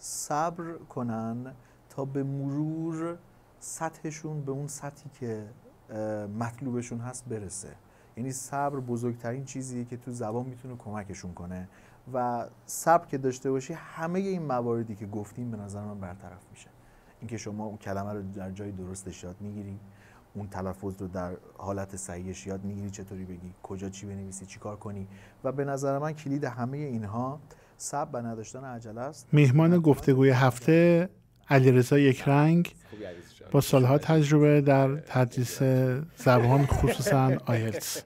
صبر کنن تا به مرور سطحشون به اون سطحی که مطلوبشون هست برسه. یعنی صبر بزرگترین چیزیه که تو زبان میتونه کمکشون کنه و صبر که داشته باشی همه این مواردی که گفتیم به نظر من برطرف میشه. اینکه شما اون کلمه رو در جای درستش یاد میگیری، اون تلفظ رو در حالت صحیحش یاد میگیری، چطوری بگی، کجا چی بنویسی، چی کار کنی و به نظر من کلید همه اینها صبر و نداشتن عجله است. میهمان گفتگوی هفته علیرضا یکرنگ با سالها تجربه در تدریس زبان خصوصا آیلتس.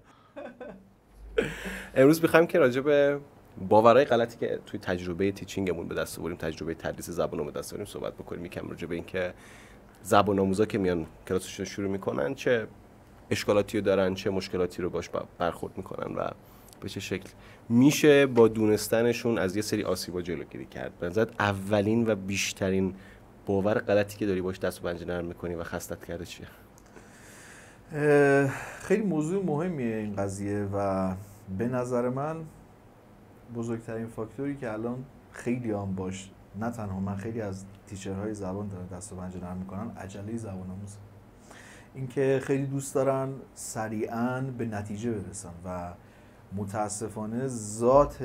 امروز می‌خوایم که راجع به باورهای غلطی که توی تجربه تیچینگمون به دست آوردیم، تجربه تدریس زبان رو به دست آوردیم صحبت بکنیم. یکم راجع به این که زبان آموزا که میان کلاسشون شروع میکنن چه اشکالاتی رو دارن، چه مشکلاتی رو باش برخورد میکنن و به چه شکل میشه با دونستنشون از یه سری آسیبا جلوگیری کرد. به نظرت اولین و بیشترین باور غلطی که داری باش دست و پنجه نرم میکنی و خستت کرده چیه؟ خیلی موضوع مهمیه این قضیه و به نظر من بزرگترین فاکتوری که الان خیلی هم باش، نه تنها من، خیلی از تیچرهای زبان دارن دست و پنجه نرم میکنن، عجله زبان آموز. اینکه خیلی دوست دارن سریعاً به نتیجه برسن و متاسفانه ذات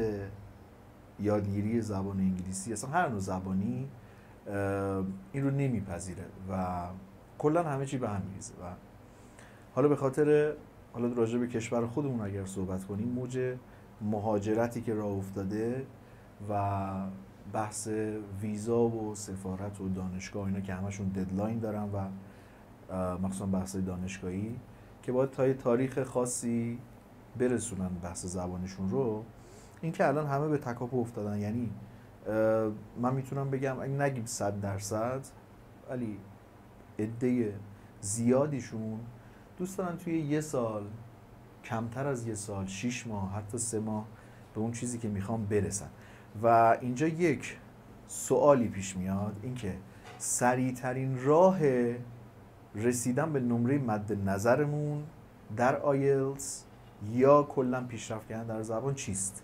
یادگیری زبان انگلیسی، اصلا هر نوع زبانی، این رو نمیپذیره و کلا همه چی به هم میریزه. و حالا به خاطر راجع به کشور خودمون اگر صحبت کنیم، موج مهاجرتی که راه افتاده و بحث ویزا و سفارت و دانشگاه، اینا که همشون ددلاین دارن و مخصوصا بحث دانشگاهی که باید تا تاریخ خاصی برسونن بحث زبانشون رو، این که الان همه به تکاپو افتادن. یعنی من میتونم بگم اگه نگیم 100%، ولی عده زیادیشون دوست دارن توی یه سال، کمتر از یه سال، 6 ماه، حتی 3 ماه به اون چیزی که میخوام برسن. و اینجا یک سوالی پیش میاد، این که سریعترین راه رسیدن به نمره مد نظرمون در آیلتس یا کلا پیشرفت کردن در زبان چیست؟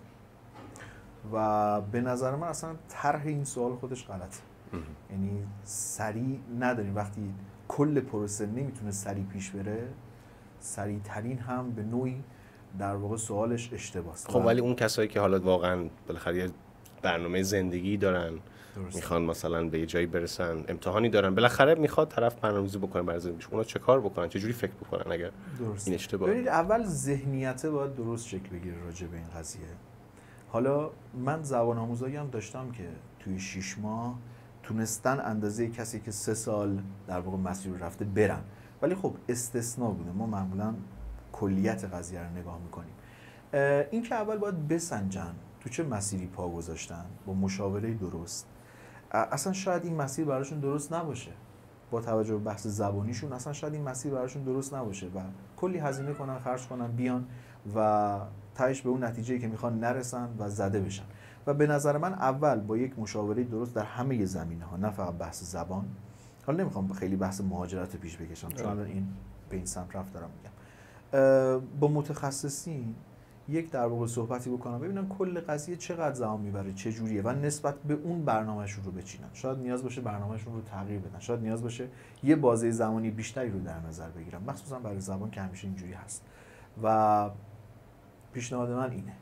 و به نظر من اصلا طرح این سوال خودش غلطه. یعنی سریع نداریم، وقتی کل پروسه نمیتونه سریع پیش بره، سریع ترین هم به نوعی در واقع سوالش اشتباهه. خب ولی اون کسایی که حالا واقعا بالاخره یه برنامه زندگی دارن، میخوان مثلا به یه جایی برسن، امتحانی دارن، بالاخره میخواد طرف برنامه‌ریزی بکنه برای زندگیش، اونا چه کار بکنن، چه جوری فکر بکنن اگر این اشتباه؟ ببینید، اول ذهنیت باید درست شکل بگیره راجع به این قضیه. حالا من زبان آموزایی هم داشتم که توی 6 ماه تونستن اندازه کسی که 3 سال در واقع مسیر رفته برن، ولی خب استثناء بوده. ما معمولا کلیت قضیه رو نگاه میکنیم. این که اول باید بسنجن تو چه مسیری پا گذاشتن با مشاوره درست. اصلا شاید این مسیر براشون درست نباشه، با توجه به بحث زبانیشون اصلا شاید این مسیر براشون درست نباشه و کلی هزینه کنن، خرج کنن، بیان و تهش به اون نتیجه‌ای که میخوان نرسن و زده بشن. و به نظر من اول با یک مشاوره درست در همه زمینه‌ها، نه فقط بحث زبان، حالا نمیخوام خیلی بحث مهاجرت پیش بکشم چون الان این به این سمت رفت دارم میگم، با متخصصین یک در واقع صحبتی بکنم، ببینن کل قضیه چقدر زمان میبره، چه جوریه و نسبت به اون برنامه‌شون رو بچینن. شاید نیاز باشه برنامه‌شون رو تغییر بدن، شاید نیاز باشه یه بازه زمانی بیشتری رو در نظر بگیرن، مخصوصا برای زبان که همیشه اینجوری هست. و پیشنهاد من اینه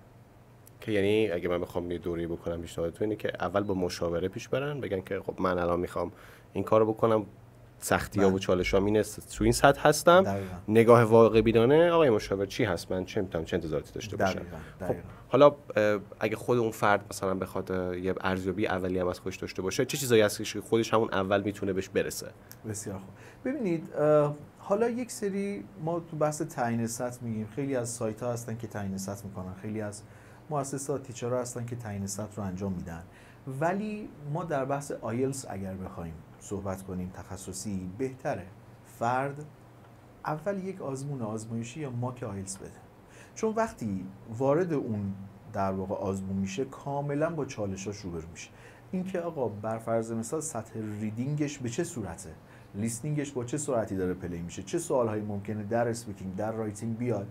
که یعنی اگه من بخوام یه دوری بکنم، پیشنهاد تو اینه که اول با مشاوره پیش برن، بگن که خب من الان میخوام این کارو بکنم، سختی‌ها و چالش‌هام اینه، تو این سطح هستم. دقیقاً. نگاه واقع بینانه آقای مشاور چی هست، من چه میتونم، چه انتظاراتی داشته باشم. خب حالا اگه خود اون فرد مثلا بخواد یه ارزیابی اولیه هم از خودش داشته باشه، چه چیزایی هست که خودش همون اول میتونه بهش برسه؟ بسیار خوب. ببینید، حالا یک سری ما تو بحث تعیین سطح میگیم، خیلی از سایت‌ها هستن که تعیین سطح میکنن، خیلی از مؤسسات تیچرها هستن که تعیین سطح رو انجام میدن، ولی ما در بحث آیلتس اگر بخوایم صحبت کنیم تخصصی، بهتره فرد اول یک آزمون آزمایشی یا ماک آیلتس بده، چون وقتی وارد اون در واقع آزمون میشه کاملا با چالشاش روبرو میشه. اینکه آقا بر فرض مثال سطح ریدینگش به چه صورته، لیسنینگش با چه سرعتی داره پلی میشه، چه سوالهایی ممکنه در اسپیکینگ، در رایتینگ بیاد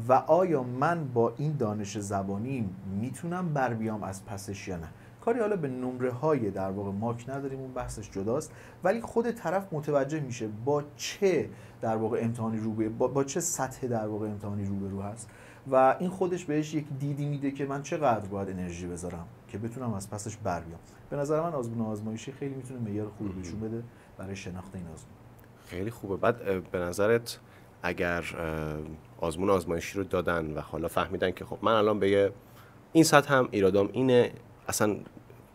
و آیا من با این دانش زبانی میتونم بر بیام از پسش یا نه. کاری حالا به نمره های در واقع ماک نداریم، اون بحثش جداست، ولی خود طرف متوجه میشه با چه در واقع امتحانی روبه با چه سطح در واقع امتحانی روبرو هست و این خودش بهش یک دیدی میده که من چقدر باید انرژی بذارم که بتونم از پسش بر بیام. به نظر من آزمون آزمایشی خیلی میتونه معیار خوبی نشون بده برای شناخت این آزمون. خیلی خوبه. بعد به نظرت اگر آزمون آزمایشی رو دادن و حالا فهمیدن که خب من الان به این سطح هم ایرادام اینه، اصلا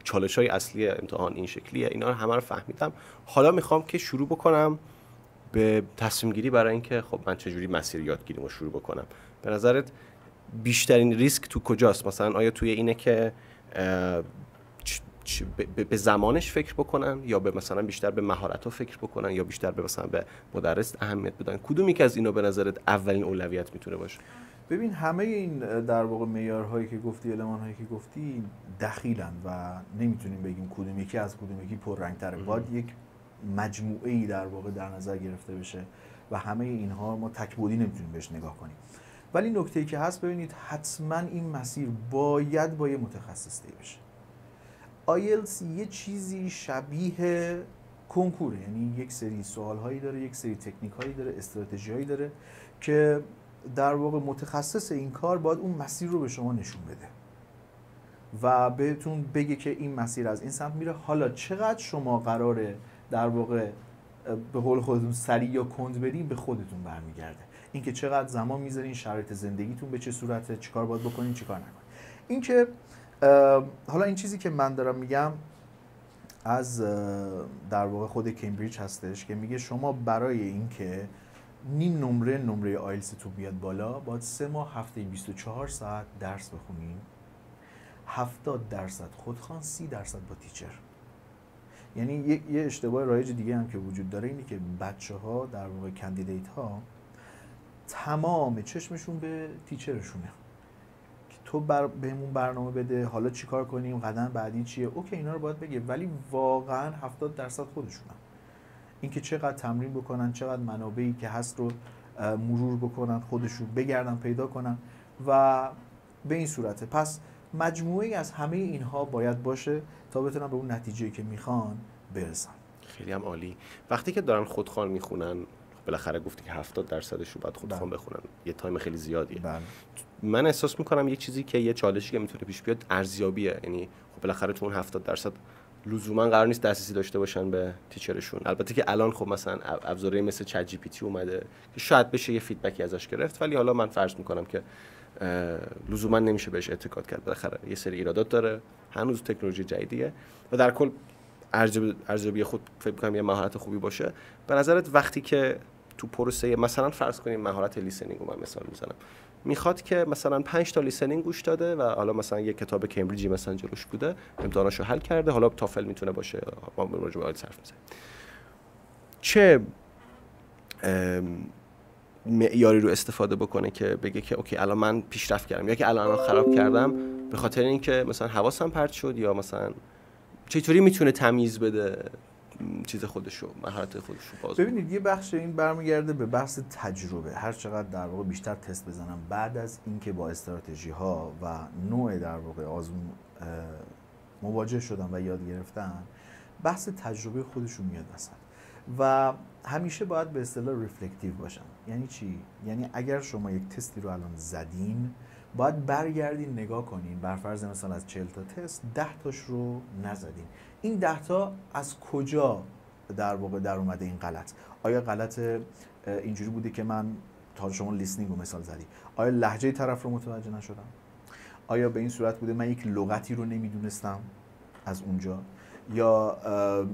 چالش‌های اصلی امتحان این شکلیه، اینا رو همه رو فهمیدم، حالا میخوام که شروع بکنم به تصمیم گیری برای اینکه خب من چجوری مسیر یادگیریمو شروع بکنم. به نظرت بیشترین ریسک تو کجاست؟ مثلا آیا توی اینه که به زمانش فکر بکنن یا به مثلا بیشتر به مهارت‌ها فکر بکنن یا بیشتر به مثلا به مدرس اهمیت بدن؟ کدومی که از اینا به نظرت اولین اولویت میتونه باشه؟ ببین همه این در واقع معیارهایی که گفتی، المان‌هایی که گفتی دخیلن و نمیتونیم بگیم کدوم یکی از کدوم یکی پررنگ‌تره. باید یک مجموعه‌ای در واقع در نظر گرفته بشه و همه اینها ما تک‌بعدی نمیتونیم بهش نگاه کنیم. ولی نکته‌ای که هست ببینید حتما این مسیر باید با یه متخصص طی بشه. آیلتس یه چیزی شبیه کنکوره، یعنی یک سری سوال‌هایی داره، یک سری تکنیک‌هایی داره، استراتژی‌هایی داره که در واقع متخصص این کار باید اون مسیر رو به شما نشون بده و بهتون بگه که این مسیر از این سمت میره. حالا چقدر شما قراره در واقع به قول خودتون سریع یا کند بریم به خودتون برمیگرده. اینکه چقدر زمان میذارین، شرایط زندگیتون به چه صورته، چیکار باید بکنین، چیکار نکنین. اینکه حالا این چیزی که من دارم میگم از در واقع خود کمبریج هستش که میگه شما برای اینکه نیم نمره آیلتستون بیاد بالا باید 3 ماه هفته 24 ساعت درس بخونین، 70% خودخوان، 30% با تیچر. یعنی یه اشتباه رایج دیگه هم که وجود داره اینه که بچه‌ها در واقع کندیدیت ها تمام چشمشون به تیچرشونه که تو بهمون برنامه بده، حالا چیکار کنیم، قدم بعدی چیه، اوکی اینا رو باید بگه، ولی واقعا 70% خودشونن. اینکه چقدر تمرین بکنن، چقدر منابعی که هست رو مرور بکنن، خودشون بگردن پیدا کنن و به این صورته. پس مجموعی از همه اینها باید باشه تا بتونن به اون نتیجه‌ای که میخوان برسن. خیلی هم عالی. وقتی که دارن خودخوان میخونن، بالاخره گفتی که 70%شون باید خودخوان بخونن، یه تایم خیلی زیادیه. بله. من احساس میکنم یه چیزی که یه چالشی که میتونه پیش بیاد ارزیابیه. یعنی خب بالاخره تو اون 70% لزوما قرار نیست دسترسی داشته باشن به تیچرشون. البته که الان خب مثلا ابزارهای مثل چت جی پی تی اومده که شاید بشه یه فیدبکی ازش گرفت، ولی حالا من فرض میکنم که لزوما نمیشه بهش اعتقاد کرد. بالاخره یه سری ایرادات داره، هنوز تکنولوژی جدیدیه و در کل ارزیابی خود فکر کنم یه مهارت خوبی باشه. به نظرت وقتی که تو پروسه مثلا فرض کنیم مهارت لیسنینگ رو من مثال میزنم، میخواد که مثلا 5 تا لیسنینگ گوش داده و حالا مثلا یه کتاب کمبریجی مثلا جلوش بوده، امتحاناشو حل کرده، حالا تافل میتونه باشه، ما راجع به آیلتس حرف میزنیم، چه معیاری رو استفاده بکنه که بگه که اوکی الان من پیشرفت کردم یا که الان خراب کردم به خاطر اینکه مثلا حواسم پرت شد، یا مثلا چطوری میتونه تمیز بده چیز خودشو، مهارت خودشو باز؟ ببینید یه بخش این برمیگرده به بحث تجربه. هر چقدر در واقع بیشتر تست بزنم بعد از اینکه با استراتژی ها و نوع در واقع آزمون مواجه شدن و یاد گرفتن، بحث تجربه خودشون میاد وسط و همیشه باید به اصطلاح ریفلکتیو باشن. یعنی چی؟ یعنی اگر شما یک تستی رو الان زدین باید برگردین نگاه کنین، بر فرض مثلا از 40 تا تست 10 تاش رو نزدین. این 10 تا از کجا در واقع در اومده این غلط؟ آیا غلط اینجوری بوده که من تا شما لیسنینگ رو مثال زدی، آیا لهجه طرف رو متوجه نشدم؟ آیا به این صورت بوده من یک لغتی رو نمیدونستم از اونجا؟ یا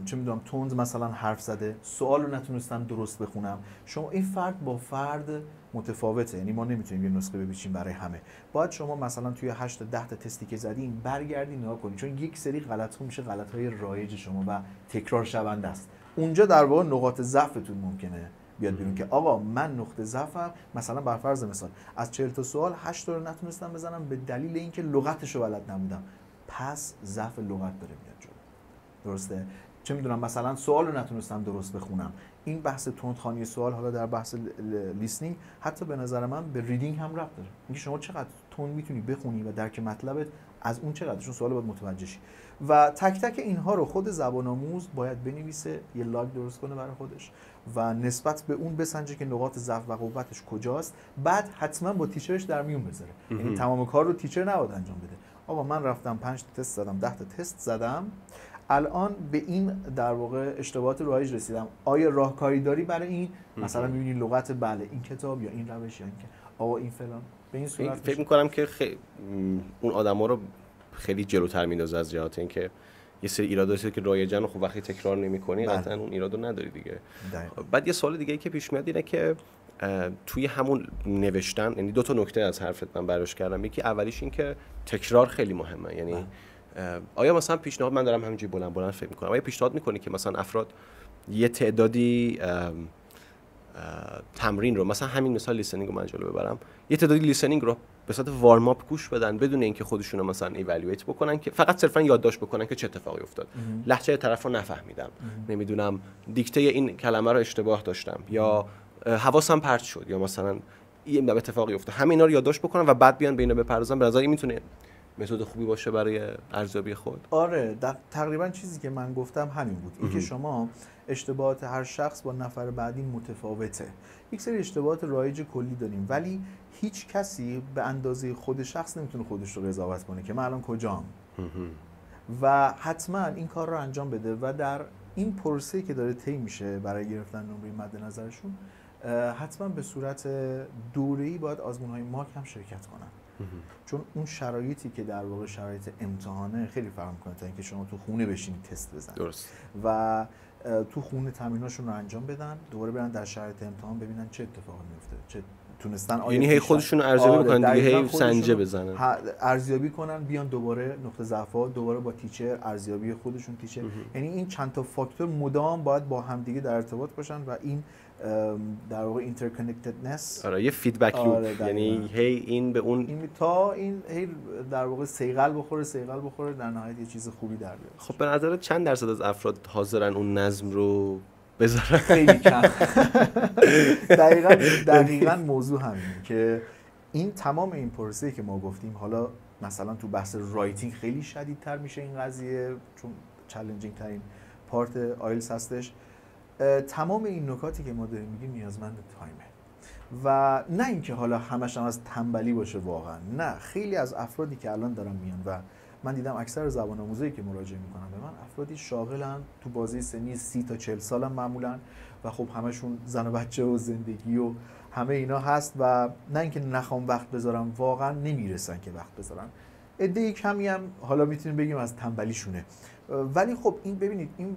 چه میدونم تند مثلا حرف زده، سوال رو نتونستم درست بخونم؟ شما این فرد با فرد متفاوته، یعنی ما نمیتونیم یه نسخه بپیچیم برای همه. باید شما مثلا توی 8 تا 10 تا تستی که زدین برگردین نگاه کنین، چون یک سری غلط‌ها میشه غلط‌های رایج شما و تکرار شونده است. اونجا در واقع نقاط ضعفتون ممکنه بیاد بیرون که آقا من نقطه ضعفم مثلا بر فرض مثال از 40 تا سوال 8 تا رو نتونستم بزنم به دلیل اینکه لغتشو بلد نبودم. پس ضعف لغت داره میاد جلو. درسته؟ چه میدونم مثلا سوال رو نتونستم درست بخونم. این بحث تندخوانی سوال حالا در بحث لیسنینگ حتی به نظر من به ریدینگ هم ربط داره. اینکه شما چقدر تند میتونی بخونی و درک مطلبت از اون چقدرشون سوال باید متوجه شی و تک تک اینها رو خود زبان آموز باید بنویسه، یه لاگ درست کنه برای خودش و نسبت به اون بسنجه که نقاط ضعف و قوتش کجاست، بعد حتما با تیچرش در میون بذاره. یعنی تمام کار رو تیچر نباید انجام بده. آقا من رفتم 5 تا تست زدم، 10 تا تست زدم، الان به این در واقع اشتباهات رایج رسیدم، آیا راهکاری داری برای این؟ مثلا می‌بینی لغت بله این کتاب یا این روش یا این که آقا این فلان. به این صورت فکر می‌کنم که اون آدما رو خیلی جلوتر میندازه از جهات اینکه یه سری ایرادا هست که رایجن و خب وقتی تکرار نمی‌کنی قطعاً اون ایرادو نداری دیگه. بعد یه سوال دیگه‌ای که پیش میاد اینه که توی همون نوشتن، یعنی دو تا نکته از حرفت من برداشت کردم. یکی اولیش این که تکرار خیلی مهمه. یعنی آیا مثلا پیشنهاد، من دارم همینجوری بلند فکر می‌کنم، آیا پیشنهاد می‌کنی که مثلا افراد یه تعدادی تمرین رو، مثلا همین مثال لیسنینگ رو من جلو ببرم، یه تعدادی لیسنینگ رو به صورت وارم آپ گوش بدن بدون اینکه خودشون رو مثلا ایوالویت بکنن، که فقط صرفا یادداشت بکنن که چه اتفاقی افتاد، لهجه طرف رو نفهمیدم، نمیدونم دیکته این کلمه رو اشتباه داشتم یا حواسم پرت شد یا مثلا یه اتفاقی افتاد، همینا رو یادداشت بکنن و بعد بیان به اینا بپردازن. به نظر این میتونه متد خوبی باشه برای ارزیابی خود. آره تقریبا چیزی که من گفتم همین بود، اینکه شما اشتباهات هر شخص با نفر بعدی متفاوته. یک سری اشتباهات رایج کلی داریم ولی هیچ کسی به اندازه خود شخص نمیتونه خودش رو قضاوت کنه که من الان کجام و حتما این کار رو انجام بده و در این پروسه‌ای که داره طی میشه برای گرفتن نمره مد نظرشون حتما به صورت دوره‌ای باید آزمون‌های ماک هم شرکت کنن، چون اون شرایطی که در واقع شرایط امتحانه خیلی فرق می‌کنه تا اینکه شما تو خونه بشینید تست بزنید. درست. و تو خونه تمریناشون رو انجام بدن، دوباره برن در شرایط امتحان ببینن چه اتفاقی میفته، چه تونستن یعنی هی خودشون رو ارزیابی کنن دیگه، هی سنجه بزنن، ارزیابی کنن، بیان دوباره نقطه ضعف‌ها، دوباره با تیچر ارزیابی خودشون تیچر. یعنی این چند تا فاکتور مدام باید با هم دیگه در ارتباط باشن و این در واقع اینترکانکتدنس، آره یه فیدبک لوپ، یعنی هی این به اون تا این هی در واقع سیغل بخوره در نهایت یه چیز خوبی در بیاد. خب به نظرت چند درصد از افراد حاضرن اون نظم رو بذارن؟ خیلی کم. دقیقاً موضوع همینه که این تمام این پروسه‌ای که ما گفتیم، حالا مثلا تو بحث رایتینگ خیلی شدیدتر میشه این قضیه چون چالنجینگ ترین پارت آیلتس هستش. تمام این نکاتی که ما داریم میگیم نیازمند تایمه و نه اینکه حالا همش هم از تنبلی باشه، واقعا نه. خیلی از افرادی که الان دارن میان و من دیدم اکثر زبان آموزایی که مراجعه میکنن به من افرادی شاغلن، تو بازه سنی 30 تا 40 سالن معمولا و خب همشون زن و بچه و زندگی و همه اینا هست و نه اینکه نخوام وقت بذارم، واقعا نمیرسن که وقت بذارن. عده کمی هم حالا میتونیم بگیم از تنبلیشونه، ولی خب این ببینید این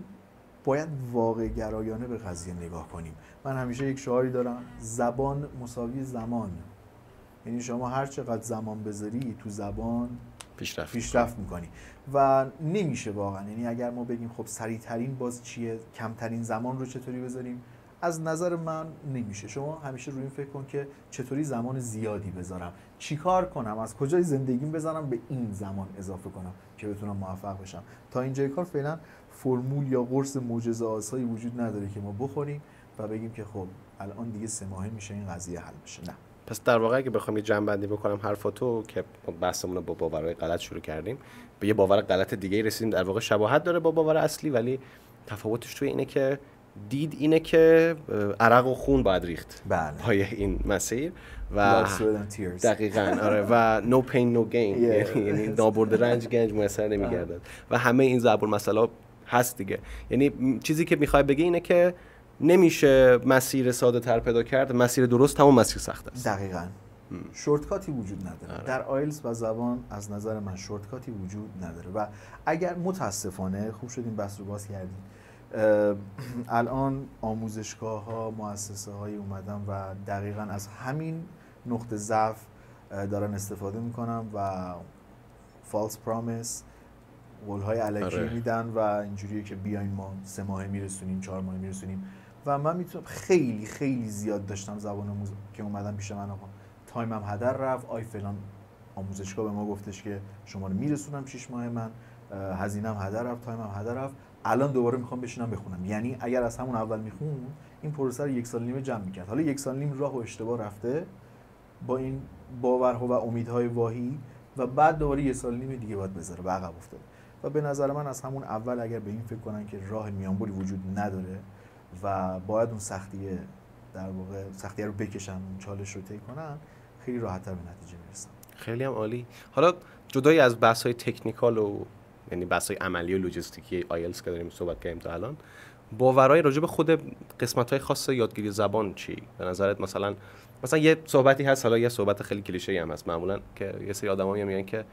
باید واقع گرایانه به قضیه نگاه کنیم. من همیشه یک شعاری دارم، زبان مساوی زمان. یعنی شما هر چقدر زمان بذاری تو زبان پیشرفت میکنی و نمیشه واقعا. یعنی اگر ما بگیم خب سریع ترین باز چیه، کمترین زمان رو چطوری بذاریم، از نظر من نمیشه. شما همیشه روی این فکر کن که چطوری زمان زیادی بذارم، چیکار کنم، از کجای زندگیم بذارم به این زمان اضافه کنم که بتونم موفق بشم. تا اینجای کار فعلا فرمول یا قرص معجزه آسایی وجود نداره که ما بخوریم و بگیم که خب الان دیگه 3 ماهه میشه این قضیه حل بشه. نه. پس در واقع اگه بخوام یه جمع‌بندی بکنم حرفاتو که بحثمون رو با باورهای غلط شروع کردیم، به یه باور غلط دیگه رسیدیم، در واقع شباهت داره با باور اصلی ولی تفاوتش توی اینه که دید اینه که عرق و خون باید ریخت پای این مسیر و دقیقاً آره و no pain no gain، یعنی نابرده رنج گنج میسر نمیگردد و همه این ضرب المثل هست دیگه. یعنی چیزی که میخوای بگی اینه که نمیشه مسیر ساده تر پیدا کرد، مسیر درست همون مسیر سخت است. دقیقاً. شورتکاتی وجود نداره. در آیلتس و زبان از نظر من شورتکاتی وجود نداره و اگر متاسفانه خوب شدیم بحث رو باز کردیم، الان آموزشگاه‌ها، مؤسسه‌های اومدن و دقیقاً از همین نقطه ضعف دارن استفاده میکنن و فالس پرامیس، قول‌های الکی میدن و اینجوریه که بیاین ما 3 ماهه میرسونیم، 4 ماهه میرسونیم و من میتونم خیلی خیلی زیاد داشتم زبان آموز که اومدن پیش من، آقا تایمم هدر رفت، آی فلان آموزشگاه به ما گفتش که شما رو میرسونم 6 ماه، من هزینه‌ام هدر رفت، تایمم هدر رفت، الان دوباره میخوام بشینم بخونم. یعنی اگر از همون اول میخون این پروسه رو 1 سال و نیم جمع میکرد. حالا 1 سال و نیم راه و اشتباه رفته با این باورها و امیدهای واهی و بعد دوباره 1 سال و نیم دیگه باید بذاره، به عقب افتاده. و به نظر من از همون اول اگر به این فکر کنن که راه میانبری وجود نداره و باید اون سختیه در واقع سختیه رو بکشن، اون چالش رو طی کنن، خیلی راحت‌تر به نتیجه میرسن. خیلی هم عالی. حالا جدای از بحث‌های تکنیکال و یعنی بحث‌های عملی و لوجستیکی آیلتس که داریم صحبت کردیم تا الان، باورای راجع به خود قسمت‌های خاص یادگیری زبان چی؟ به نظرت مثلا یه صحبتی هست، حالا یه صحبت خیلی کلیشه‌ای هم هست معمولاً، که یه سری آدم‌ها میگن که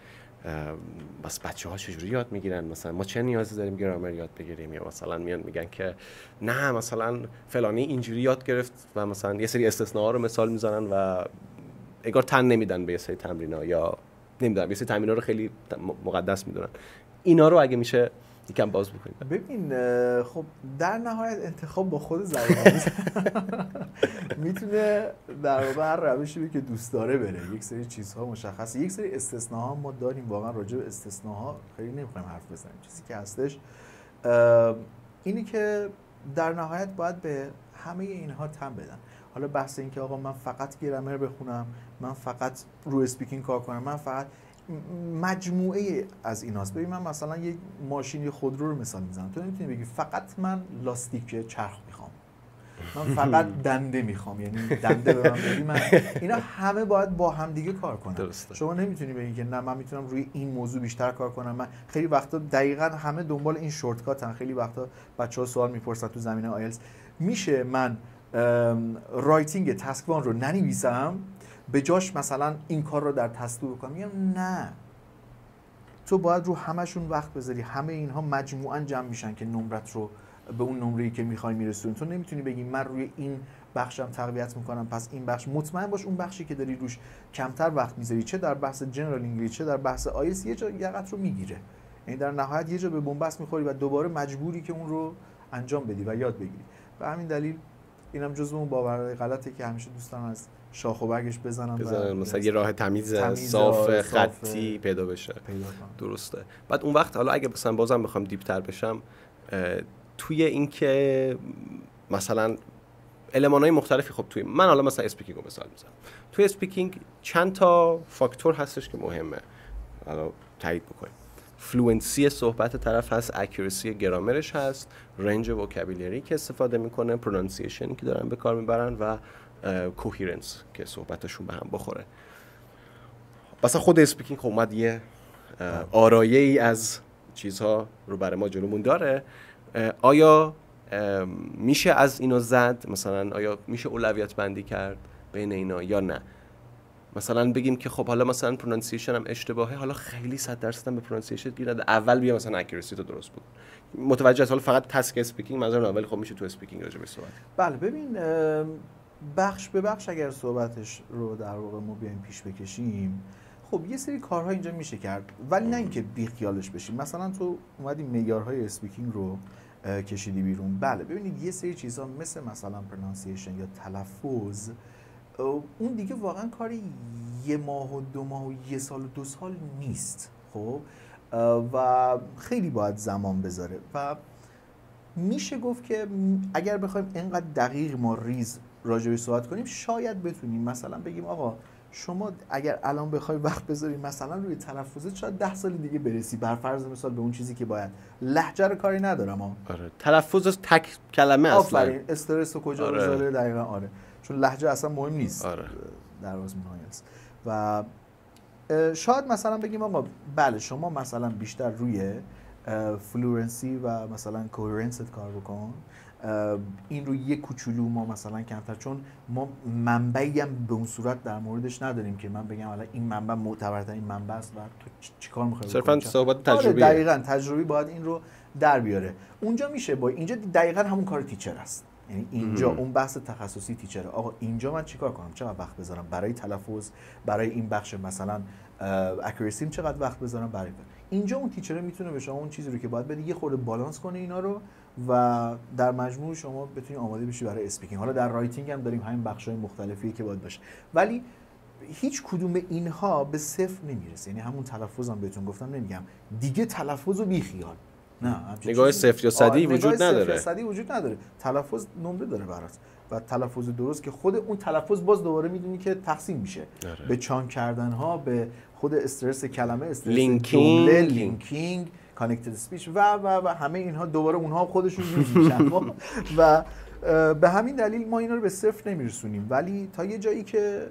بس بچه‌ها چجوری یاد میگیرن، مثلا ما چه نیازی داریم گرامر یاد بگیریم، یا مثلا میان میگن که نه مثلا فلانی اینجوری یاد گرفت و مثلا یه سری استثناء‌ها رو مثال میزنن و انگار تن نمیدن به یه سری تمرین‌ها، یا نمیدونم یه سری تمرین‌ها رو خیلی مقدس میدونن. اینا رو اگه میشه یکم باز بکنید. ببین خب در نهایت انتخاب با خود زبان میتونه در واقع هر روشی که دوست داره بره. یک سری چیزها مشخصه، یک سری استثناها ما داریم. واقعا راجع به استثناها خیلی نمیخوایم حرف بزنیم. چیزی که هستش اینی که در نهایت باید به همه اینها تم بدن. حالا بحث این که آقا من فقط گرامر بخونم، من فقط رو اسپیکینگ کار کنم، من فقط مجموعه از ایناست. ببین من مثلا یک ماشین خودرو رو مثال میزنم، تو نمیتونی بگی فقط من لاستیک چرخ میخوام، من فقط دنده میخوام، یعنی دنده به من بدی. من اینا همه باید با هم دیگه کار کنن. درسته. شما نمیتونی بگی که نه من میتونم روی این موضوع بیشتر کار کنم. من خیلی وقتا دقیقاً همه دنبال این شورتکاتن. خیلی وقتا بچه‌ها سوال میپرسن تو زمینه آیلتس، میشه من رایتینگ تسک وان رو ننویسم به جاش مثلا این کار رو در تسک 2 بکنم؟ میگم نه، تو باید رو همشون وقت بذاری. همه اینها مجموعاً جمع میشن که نمرت رو به اون نمره‌ای که میخوای میرسونی. تو نمیتونی بگی من روی این بخشم تقویت میکنم پس این بخش، مطمئن باش اون بخشی که داری روش کمتر وقت میذاری، چه در بحث جنرال انگلیش چه در بحث آیلتس، یه جا یقت رو میگیره. یعنی در نهایت یه جا به بنبست میخوری و دوباره مجبوری که اون رو انجام بدی و یاد بگیری. به همین دلیل اینم جزو اون باورهای غلطه که همیشه دوستان از شاخ و برگش بزنن مثلا یه راه تمیز صاف خطی پیدا بشه. درسته. بعد اون وقت حالا اگه مثلا بازم بخوام دیپتر بشم توی این که مثلا المان‌های مختلفی، خب توی من حالا مثلا اسپیکینگ رو مثال میزنم، توی اسپیکینگ چند تا فاکتور هستش که مهمه حالا تایید بکنیم. فلوئنسی صحبت طرف هست، اکورسی گرامرش هست، رنج وکابولری که استفاده میکنه، پرونانسیشن که دارن به کار میبرن و کوهرنس که صحبتشون به هم بخوره. مثلا خود اسپیکینگ خب اومد یه آرایه‌ای از چیزها رو برای ما جلومون داره. آیا میشه از اینو زد؟ مثلا آیا میشه اولویت بندی کرد بین اینا یا نه؟ مثلا بگیم که خب حالا مثلا پرونانسیشن هم اشتباهه، حالا خیلی 100% هم به پرونانسیشن گیر نده، اول بیا مثلا اکورسی تو درست بود. متوجه است؟ حالا فقط تسک اسپیکینگ منظورم، اول خب میشه تو اسپیکینگ راجع بهش صحبت. بله ببین بخش به بخش اگر صحبتش رو در واقع ما بیایم پیش بکشیم، خب یه سری کارها اینجا میشه کرد، ولی نه اینکه بیخیالش بشیم. مثلا تو اومدی معیارهای اسپیکینگ رو کشیدی بیرون. بله ببینید یه سری چیزا مثلا پرونانسیشن یا تلفظ، اون دیگه واقعا کاری 1 ماه و 2 ماه و 1 سال و 2 سال نیست. خب و خیلی باید زمان بذاره و میشه گفت که اگر بخوایم اینقدر دقیق ما ریز راجع به صحبت کنیم شاید بتونیم مثلا بگیم آقا شما اگر الان بخوای وقت بذاری مثلا روی تلفظت شاید 10 سال دیگه برسی، بر فرض مثال به اون چیزی که باید. لهجه رو کاری ندارم آره تلفظ تک کلمه اصلا استرس رو کجا بذاره. دقیقاً آره، چون لهجه اصلا مهم نیست در آزمون آیلتس. و شاید مثلا بگیم آقا بله شما مثلا بیشتر روی فلورنسی و مثلا کوهرنست کار بکن، این رو یک کوچولو ما مثلا کمتر، چون ما منبعی هم به اون صورت در موردش نداریم که من بگم حالا این منبع معتبرترین منبع است و تو چیکار می‌خوای صرفا صحبت تجربی. دقیقاً تجربی باید این رو در بیاره. اونجا میشه با اینجا دقیقاً همون کار تیچر است. یعنی اینجا اون بحث تخصصی تیچره. آقا اینجا من چیکار کنم؟ چقدر وقت بذارم برای تلفظ، برای این بخش مثلا اکورسیم چقدر وقت بذارم برای اینجا اون تیچره میتونه به شما اون چیزی رو که باید بدی یه خورده بالانس کنه اینا رو و در مجموع شما بتونی آماده بشی برای اسپیکینگ. حالا در رایتینگ هم داریم همین بخش‌های مختلفی که باید باشه، ولی هیچ کدوم اینها به صفر نمیرسه. یعنی همون تلفظم بهتون گفتم، نمیگم دیگه تلفظ رو بیخیال، نه نگاه صفر یا صدی وجود نداره. صفر یا صدی وجود نداره. تلفظ نمره داره برات و تلفظ درست که خود اون تلفظ باز دوباره میدونی که تقسیم میشه به چان کردن ها، به خود استرس کلمه، استرس جمله، لینکینگ، کانکتد اسپیچ و همه اینها دوباره اونها خودشون میشن و به همین دلیل ما اینا رو به صفر نمیرسونیم، ولی تا یه جایی که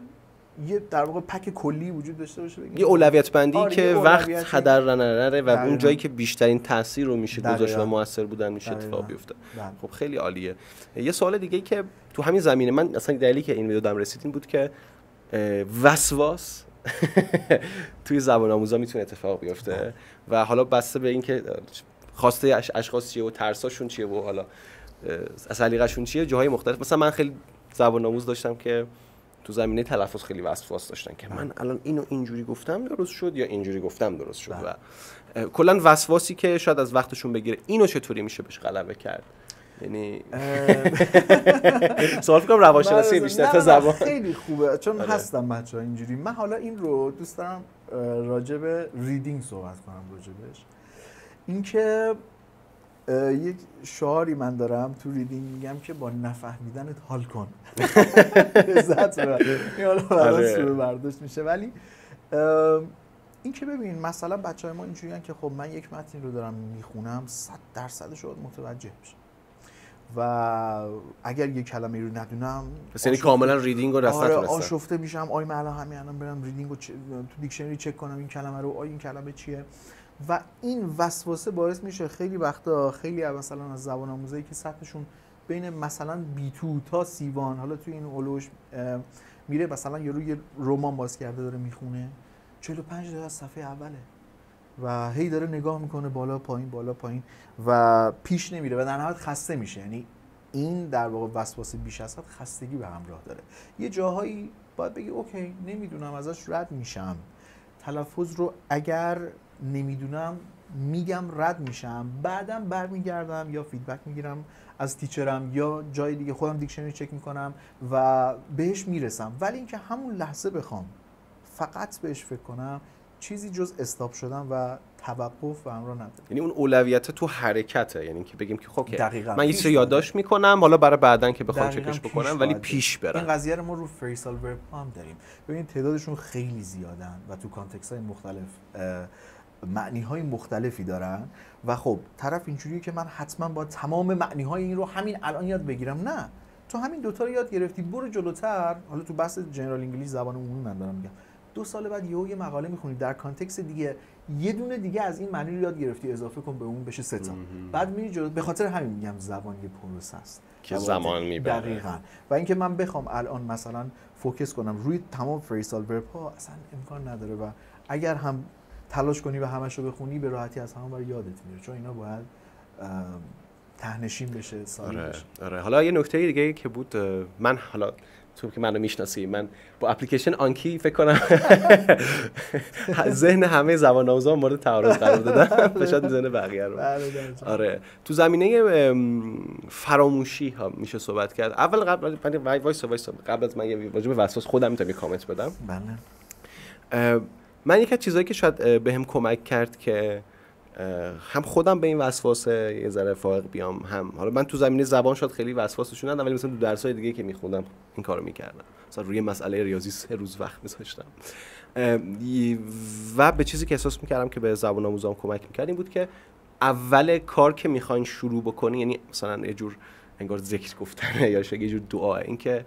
یه در واقع پک کلی وجود داشته باشه، یه اولویت بندی که وقت هدر نره و اون جایی که بیشترین تاثیر رو میشه گذاشت و موثر بودن میشه اتفاق بیفته. خب خیلی عالیه. یه سوال دیگه ای که تو همین زمینه من اصلا دلیلی که این ویدیو دام رسید این بود که وسواس توی زبان آموزا میتونه اتفاق بیفته و حالا بسته به اینکه خواسته اشخاص چیه و ترساشون چیه و حالا سلیقه‌شون چیه، جاهای مختلف. مثلا من خیلی زبان آموز داشتم که تو زمینه تلفظ خیلی وسواس داشتن که من الان اینو اینجوری گفتم درست شد یا اینجوری گفتم درست شد و کلا وسواسی که شاید از وقتشون بگیره. اینو چطوری میشه بهش غلبه کرد؟ یعنی سوال کنم روانشناسی بیشتر تا زبان. خیلی خوبه چون هستم بچه‌ها اینجوری. من حالا این رو دوست دارم راجع به ریدینگ صحبت کنم. راجبش اینکه یک شعاری من دارم تو ریدینگ میگم که با نفهمیدنت حال کن. لذت ببر. این حالا برای سوء برداشت میشه، ولی این که ببین مثلا بچهای ما اینجوریان که خب من یک متن رو دارم میخونم 100% شاید متوجه بشم و اگر یک کلمه رو ندونم پس یعنی کاملا ریدینگ رو رسم نتونستم. آشفته میشم. من الان برم ریدینگ رو تو دیکشنری چک کنم این کلمه رو، این کلمه چیه. و این وسواسه باعث میشه خیلی وقتا خیلی مثلا از زبان آموزایی که سطحشون بین مثلا B2 تا C1 حالا توی این اولوش میره مثلا یه رمان باز کرده داره میخونه 45 دقیقه از صفحه اوله و هی داره نگاه میکنه بالا پایین و پیش نمیره و در نهایت خسته میشه. یعنی این در واقع وسواس بیش از حد خستگی به همراه داره. یه جاهایی باید بگی اوکی نمیدونم ازش رد میشم، تلفظ رو اگر نمیدونم میگم رد میشم، بعدم برمیگردم یا فیدبک میگیرم از تیچرم یا جای دیگه خودم دیکشنری چک میکنم و بهش میرسم. ولی اینکه همون لحظه بخوام فقط بهش فکر کنم چیزی جز استاپ شدن و توقف و همراه نداره. یعنی اون اولویت تو حرکته، یعنی که بگیم که خب من یه چیزی یادداشت میکنم حالا برای بعدن که بخوام چکش بکنم ولی پیش برم. این قضیه رو ما رو فریسال ورب هم داریم. ببین تعدادشون خیلی زیادن و تو کانتکست های مختلف معنی های مختلفی دارن و خب طرف اینجوریه که من حتما با تمام معنی های این رو همین الان یاد بگیرم. نه، تو همین دوتا رو یاد گرفتی برو جلوتر. حالا تو بحث جنرال انگلیش زبان عمومی من دارم میگم 2 سال بعد یه مقاله میخونی در کانتکست دیگه یه دونه دیگه از این معنی رو یاد گرفتی اضافه کن به اون بشه 3 تا. بعد میری جلو. به خاطر همین میگم زبان یه پروسه است که زمان میبره. دقیقاً. و اینکه من بخوام الان مثلا فوکس کنم روی تمام فریسال ورب ها اصلا امکان نداره و اگر هم تلاش کنی و همش رو بخونی به راحتی از همون برای یادت میره، چون اینا باید تهنشین بشه، ساده بشه. آره. حالا یه نکته دیگه که بود، من حالا تو که منو میشناسی من با اپلیکیشن آنکی فکر کنم ذهن همه زبان آموزا مورد تعارض قرار دادم، شاید ذهن بقیه رو. آره تو زمینه فراموشی ها میشه صحبت کرد. اول قبل از من یه واژه به وسواس خودم میتونم یه کامنت بدم. بله. من یک از چیزایی که شاید بهم کمک کرد که هم خودم به این وسواس یه ذره فائق بیام، هم حالا من تو زمینه زبان شاید خیلی وسواسشون نداشتم ولی مثلا تو درس‌های دیگه که می‌خوندم این کارو می‌کردم. مثلا روی مسئله ریاضی 3 روز وقت می‌ذاشتم و به چیزی که احساس می‌کردم که به زبان آموزام کمک می‌کرد این بود که اول کار که می‌خواین شروع بکنی، یعنی مثلا یه جور انگار ذکر گفتنه یا یه جور دعا، این که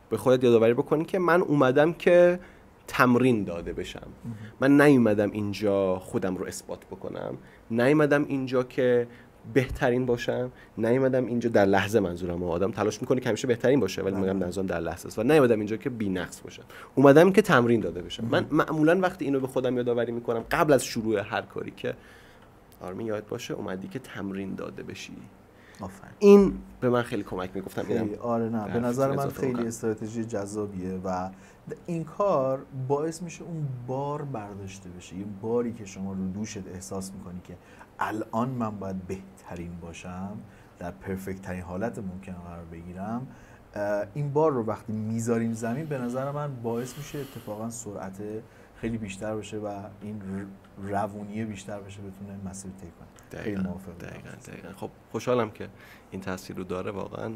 به خودت یادآوری بکنی که من اومدم که تمرین داده بشم. من نیومدم اینجا خودم رو اثبات بکنم، نیومدم اینجا که بهترین باشم، نیومدم اینجا در لحظه، منظورم آدم تلاش میکنه که همیشه بهترین باشه ولی میگم منظورم در لحظه است، و نیومدم اینجا که بی‌نقص باشم، اومدم که تمرین داده بشم. من معمولا وقتی اینو به خودم یادآوری میکنم قبل از شروع هر کاری که آرمین یاد باشه اومدی که تمرین داده بشی. این به من خیلی کمک میگفتم. آره نه به نظر من خیلی استراتژی جذابیه و این کار باعث میشه اون بار برداشته بشه، یه باری که شما رو دوشت احساس میکنی که الان من باید بهترین باشم، در پرفکت ترین حالت ممکن قرار بگیرم. این بار رو وقتی میذاریم زمین به نظر من باعث میشه اتفاقا سرعت خیلی بیشتر بشه و این روونیه بیشتر بشه بتونه مسیر طی کنه. خیلی موافقم. دقیقاً. خب خوشحالم که این تاثیر رو داره واقعا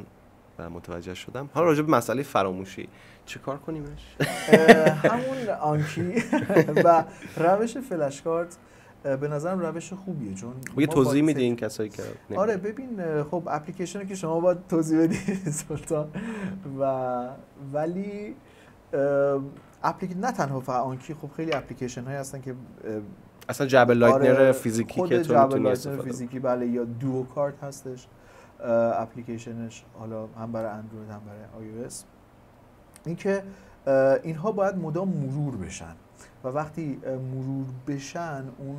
و متوجه شدم. حالا راجع به مسئله فراموشی چه کار کنیمش؟ همون آنکی و روش فلش کارت به نظرم روش خوبیه، چون یه توضیح میدی این کسایی که آره ببین خب اپلیکیشنی که شما باید توضیح بدی سلطان ولی نه تنها فقط آنکی، خب خیلی اپلیکیشن هایی هستن که اصلا جعبه لایتنر فیزیکی که تو میتونی استفاده کنی. فیزیکی بله، یا دوو کارت هستش اپلیکیشنش، حالا هم برای اندروید هم برای iOS. اینکه اینها باید مدام مرور بشن و وقتی مرور بشن اون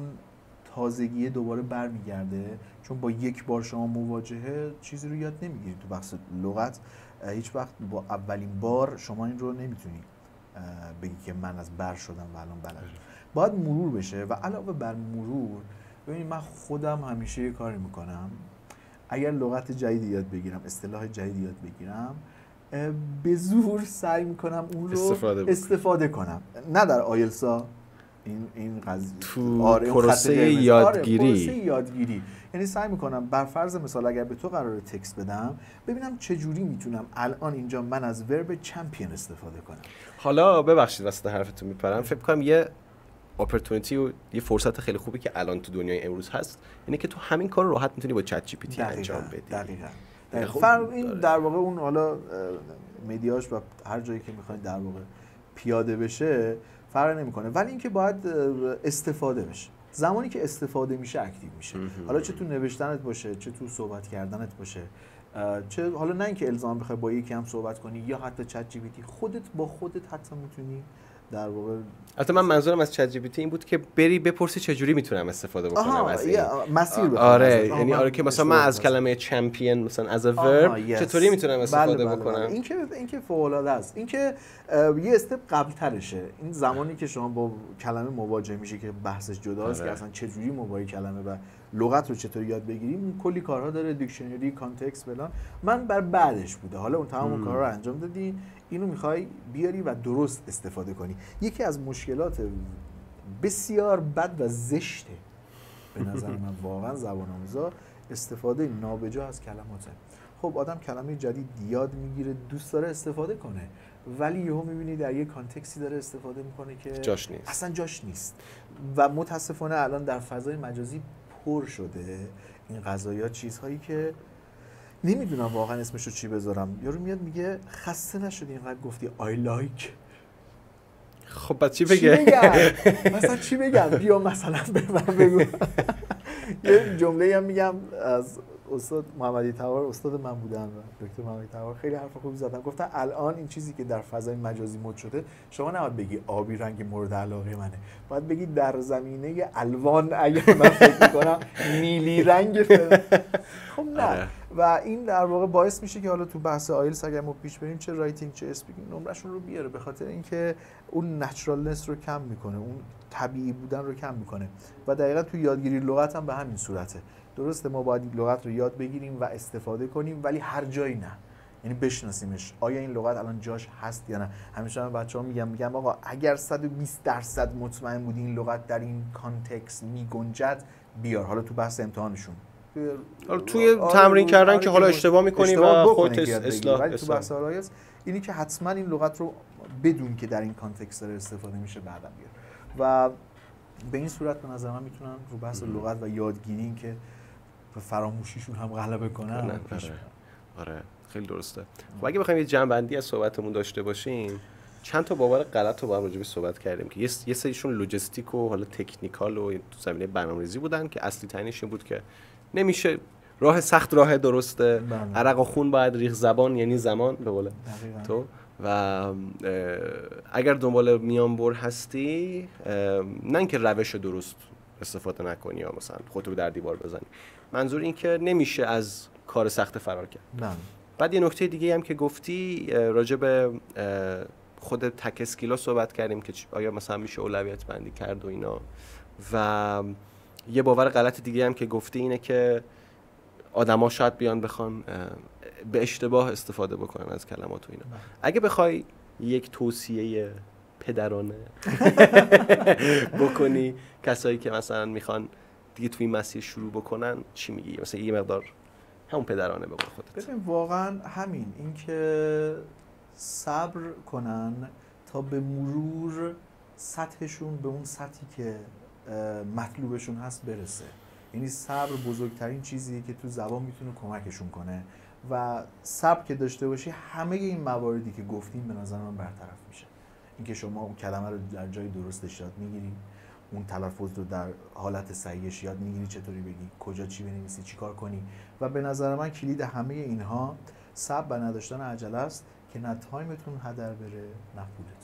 تازگی دوباره برمیگرده، چون با یک بار شما مواجهه چیزی رو یاد نمیگیرید. تو بحث لغت هیچ وقت با اولین بار شما این رو نمیتونی بگی که من از بر شدم و الان بلدم. باید مرور بشه و علاوه بر مرور ببینید من خودم همیشه یه کاری میکنم، اگر لغت جدید یاد بگیرم، اصطلاح جدید یاد بگیرم، به زور سعی میکنم اون رو استفاده کنم. نه در آیلسا این قضیه تو پروسه یادگیری یعنی سعی میکنم بر فرض مثال اگر به تو قراره تکست بدم ببینم چه جوری میتونم الان اینجا من از ورب چمپیون استفاده کنم. حالا ببخشید وسط حرفتون میپرم، فکر کنم یه اپورتونتی و یه فرصت خیلی خوبی که الان تو دنیای امروز هست اینه که تو همین کار رو راحت میتونی با چت جی پی تی انجام بدی. دقیقاً. این در واقع اون حالا مدیاش و هر جایی که میخواین در واقع پیاده بشه فرق نمیکنه، ولی اینکه باید استفاده بشه. زمانی که استفاده میشه اکتیو میشه. حالا چه تو نوشتنت باشه، چه تو صحبت کردنت باشه، چه حالا نه اینکه الزام بخوای با یکی هم صحبت کنی یا حتی چت جی پی تی، خودت با خودت حتی میتونی در واقع. البته من منظورم از چت جی پی تی این بود که بری بپرسی چه جوری میتونم استفاده بکنم از این مسیر بخوام. آره یعنی آره که مثلا من از کلمه چمپیون مثلا از ورب چطوری میتونم استفاده بکنم. این که فوق العاده است. این که یه استپ قبل ترشه. این زمانی که شما با کلمه مواجه میشی که بحثش جداست که اصلا چه جوری ما با کلمه و لغت رو چطور یاد بگیریم، کلی کارها داره، دیکشنری، کانتکست فلان. من بر بعدش بوده. حالا اون تمام کارها رو انجام دادی، اینو میخوای بیاری و درست استفاده کنی. یکی از مشکلات بسیار بد و زشته به نظر من واقعا زبان آموزا استفاده نابجا از کلماته. خب آدم کلمه جدید یاد میگیره، دوست داره استفاده کنه، ولی یهو میبینی در یه کانتکستی داره استفاده میکنه که جاش نیست. اصلا جاش نیست. و متاسفانه الان در فضای مجازی پر شده این قضایا، چیزهایی که نمیدونم واقعا اسمشو چی بذارم. یارو میاد میگه خسته نشدی اینقدر گفتی I like. خب بعد چی بگه؟ مثلا چی بگم؟ بیا مثلا به من بگو. یه جمله هم میگم از استاد محمدی طاهر، استاد من بودن، دکتر محمدی طاهر، خیلی حرف خوبی زدن. گفتن الان این چیزی که در فضای مجازی مد شده، شما نباید بگی آبی رنگ مورد علاقه منه، باید بگی در زمینه الوان اگه من فکر می‌کنم نیلی رنگ. خب نه. و این در واقع باعث میشه که حالا تو بحث آیلتس اگر ما پیش بریم چه رایتینگ چه اسپیکینگ نمرهشون رو بیاره، به خاطر اینکه اون نچرالنس رو کم میکنه، اون طبیعی بودن رو کم میکنه. و دقیقاً تو یادگیری لغت هم به همین صورته. درسته ما باید لغت رو یاد بگیریم و استفاده کنیم، ولی هر جایی نه. یعنی بشناسیمش. آیا این لغت الان جاش هست یا نه؟ همیشه من بچه‌ها میگم آقا اگر 120% مطمئن بودی این لغت در این کانتکست میگنجد بیار. حالا تو بحث امتحانشون، حالا توی تمرین کردن که حالا اشتباه می‌کنی و خودت اصلاح تو بحث آرایز اینی که حتما این لغت رو بدون که در این کانتکست داره استفاده میشه بعدم بیار. و به این صورت به نظر من میتونن رو بحث لغت و یادگیری این که به فراموشیشون هم غلبه کنن. آره خیلی درسته. خب اگه بخوایم یه جمع‌بندی از صحبتمون داشته باشیم، چند تا باور غلط رو با هم راجع بهش صحبت کردیم که یه سریشون لوجستیک و حالا تکنیکال و تو زمینه برنامه‌ریزی بودن که اصلی ترینش این بود که نمیشه راه سخت راه درسته، عرق و خون باید ریخ زبان یعنی زمان به قول تو. و اگر دنبال میانبر هستی، نه اینکه روش درست استفاده نکنی یا مثلا خودت رو در دیوار بزنی، منظور این که نمیشه از کار سخت فرار کرد. بعد یه نکته دیگه هم که گفتی راجع به خود تک اسکیلا صحبت کردیم که آیا مثلا میشه اولویت بندی کرد و اینا. و یه باور غلط دیگه هم که گفتی اینه که آدما شاید بیان بخوان به اشتباه استفاده بکنن از کلمات و اینا. اگه بخوای یک توصیه پدرانه بکنی، کسایی که مثلا میخوان دیگه توی این مسیر شروع بکنن چی میگی؟ مثلا یه مقدار همون پدرانه به قول خودت. ببین واقعا همین، اینکه صبر کنن تا به مرور سطحشون به اون سطحی که مطلوبشون هست برسه. یعنی صبر بزرگترین چیزیه که تو زبان میتونه کمکشون کنه و صبر که داشته باشی همه این مواردی که گفتیم به نظر من برطرف میشه. اینکه شما اون کلمه رو در جای درستش یاد میگیری، اون تلفظ رو در حالت صحیحش یاد میگیری، چطوری بگی، کجا چی بنویسی، چی کار کنی. و به نظر من کلید همه اینها صبر و نداشتن عجله است که نه تایمتون هدر بره نه پولتون.